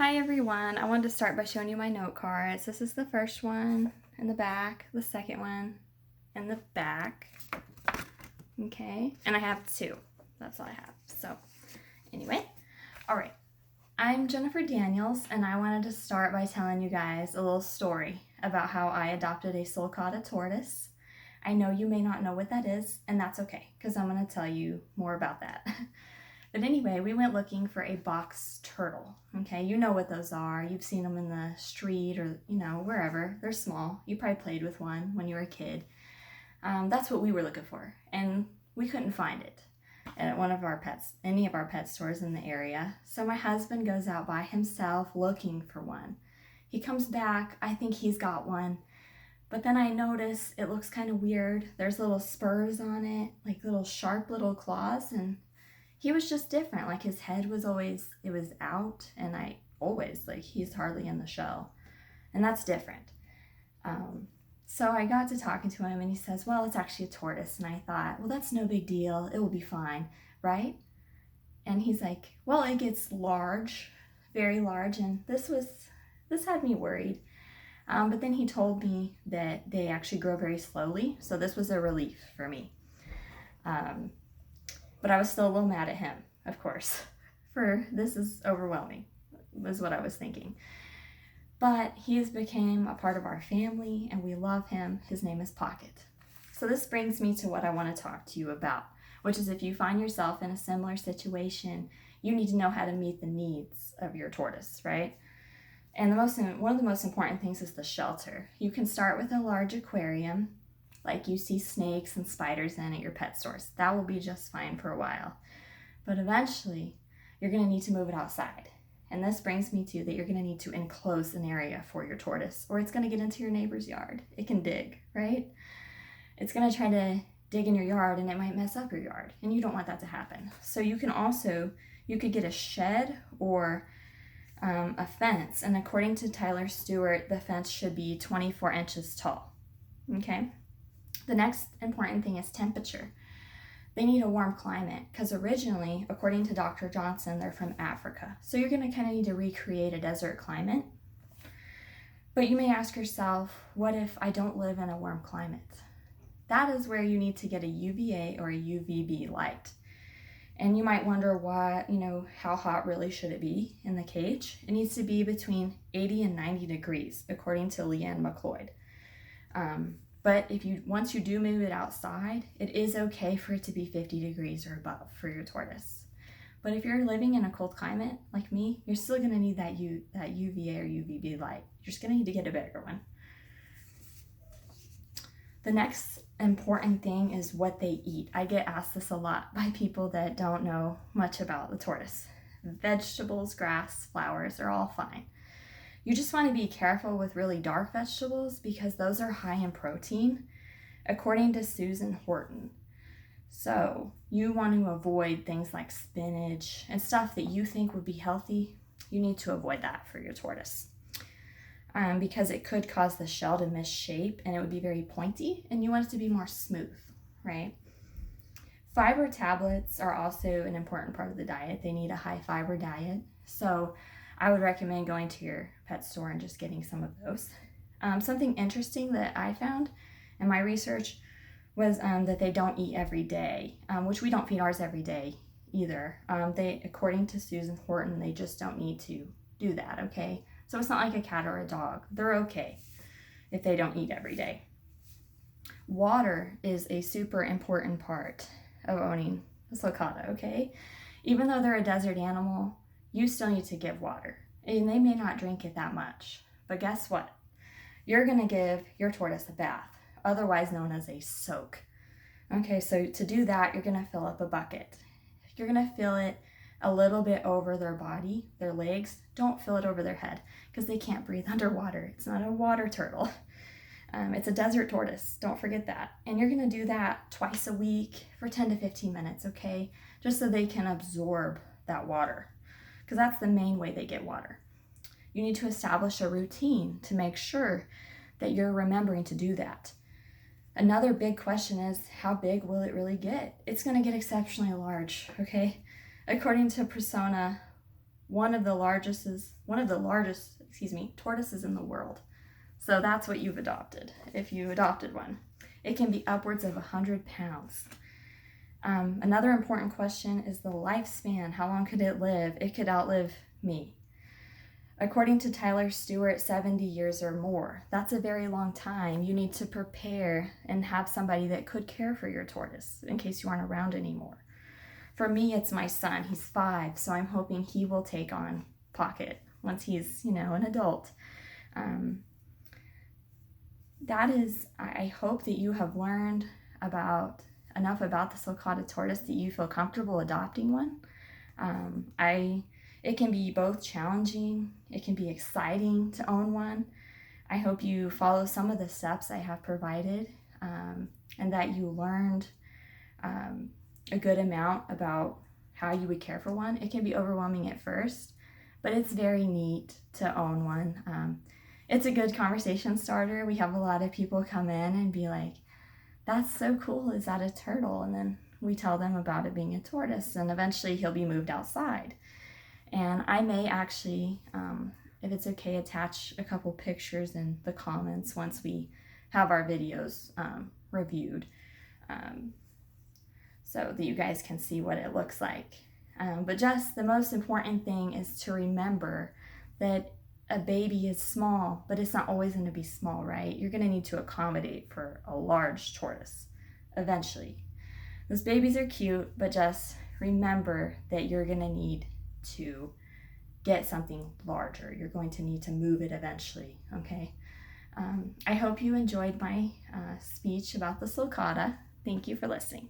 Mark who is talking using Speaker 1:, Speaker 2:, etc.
Speaker 1: Hi everyone, I wanted to start by showing you my note cards. This is the first one in the back, the second one in the back. Okay, and I have two. That's all I have. So anyway, all right. I'm Jennifer Daniels, and I wanted to start by telling you guys a little story about how I adopted a Sulcata tortoise. I know you may not know what that is, and that's okay, because I'm going to tell you more about that. But anyway, we went looking for a box turtle. Okay, you know what those are. You've seen them in the street or, wherever. They're small. You probably played with one when you were a kid. That's what we were looking for, and we couldn't find it at any of our pet stores in the area. So my husband goes out by himself looking for one. He comes back, I think he's got one, but then I notice it looks kind of weird. There's little spurs on it, like little sharp little claws, and he was just different. Like his head was it was out, and he's hardly in the shell, and that's different. So I got to talking to him, and he says, well, it's actually a tortoise. And I thought, well, that's no big deal. It will be fine, right? And he's like, well, it gets large, very large. And this had me worried. But then he told me that they actually grow very slowly. So this was a relief for me. But I was still a little mad at him, of course, for this is overwhelming, was what I was thinking. But he has become a part of our family, and we love him. His name is Pocket. So this brings me to what I want to talk to you about, which is if you find yourself in a similar situation, you need to know how to meet the needs of your tortoise, right? And one of the most important things is the shelter. You can start with a large aquarium, like you see snakes and spiders in at your pet stores. That will be just fine for a while. But eventually, you're going to need to move it outside. And this brings me to that you're going to need to enclose an area for your tortoise, or it's going to get into your neighbor's yard. It can dig, right? It's going to try to dig in your yard, and it might mess up your yard, and you don't want that to happen. So you could get a shed or a fence, and according to Tyler Stewart, the fence should be 24 inches tall, okay? The next important thing is temperature. They need a warm climate because originally, according to Dr. Johnson, they're from Africa. So you're going to kind of need to recreate a desert climate. But you may ask yourself, what if I don't live in a warm climate? That is where you need to get a UVA or a UVB light. And you might wonder how hot really should it be in the cage? It needs to be between 80 and 90 degrees, according to Leanne McLeod. But once you do move it outside, it is okay for it to be 50 degrees or above for your tortoise. But if you're living in a cold climate like me, you're still going to need that UVA or UVB light. You're just going to need to get a bigger one. The next important thing is what they eat. I get asked this a lot by people that don't know much about the tortoise. Vegetables, grass, flowers are all fine. You just want to be careful with really dark vegetables because those are high in protein, according to Susan Horton. So you want to avoid things like spinach and stuff that you think would be healthy. You need to avoid that for your tortoise because it could cause the shell to miss shape, and it would be very pointy, and you want it to be more smooth, right? Fiber tablets are also an important part of the diet. They need a high fiber diet. So I would recommend going to your pet store and just getting some of those. Something interesting that I found in my research was that they don't eat every day, which we don't feed ours every day either. According to Susan Horton, they just don't need to do that, okay? So it's not like a cat or a dog. They're okay if they don't eat every day. Water is a super important part of owning a sulcata, okay? Even though they're a desert animal, you still need to give water. And they may not drink it that much. But guess what? You're going to give your tortoise a bath, otherwise known as a soak. Okay, so to do that, you're going to fill up a bucket. You're going to fill it a little bit over their body, their legs. Don't fill it over their head because they can't breathe underwater. It's not a water turtle. It's a desert tortoise. Don't forget that. And you're going to do that twice a week for 10 to 15 minutes, okay? Just so they can absorb that water, because that's the main way they get water. You need to establish a routine to make sure that you're remembering to do that. Another big question is, how big will it really get? It's going to get exceptionally large, okay? According to Persona one of the largest, tortoises in the world. So that's what you've adopted, if you adopted one. It can be upwards of 100 pounds. Another important question is the lifespan. How long could it live? It could outlive me. According to Tyler Stewart, 70 years or more. That's a very long time. You need to prepare and have somebody that could care for your tortoise in case you aren't around anymore. For me, it's my son. He's 5, so I'm hoping he will take on Pocket once he's, an adult. I hope that you have learned enough about the Sulcata tortoise that you feel comfortable adopting one. It can be both challenging, it can be exciting to own one. I hope you follow some of the steps I have provided, and that you learned a good amount about how you would care for one. It can be overwhelming at first, but it's very neat to own one. It's a good conversation starter. We have a lot of people come in and be like, "That's so cool, is that a turtle?" And then we tell them about it being a tortoise, and eventually he'll be moved outside. And I may actually, if it's okay, attach a couple pictures in the comments once we have our videos reviewed, so that you guys can see what it looks like. But just the most important thing is to remember that a baby is small, but it's not always going to be small, right? You're going to need to accommodate for a large tortoise eventually. Those babies are cute, but just remember that you're going to need to get something larger. You're going to need to move it eventually, okay? I hope you enjoyed my speech about the Sulcata. Thank you for listening.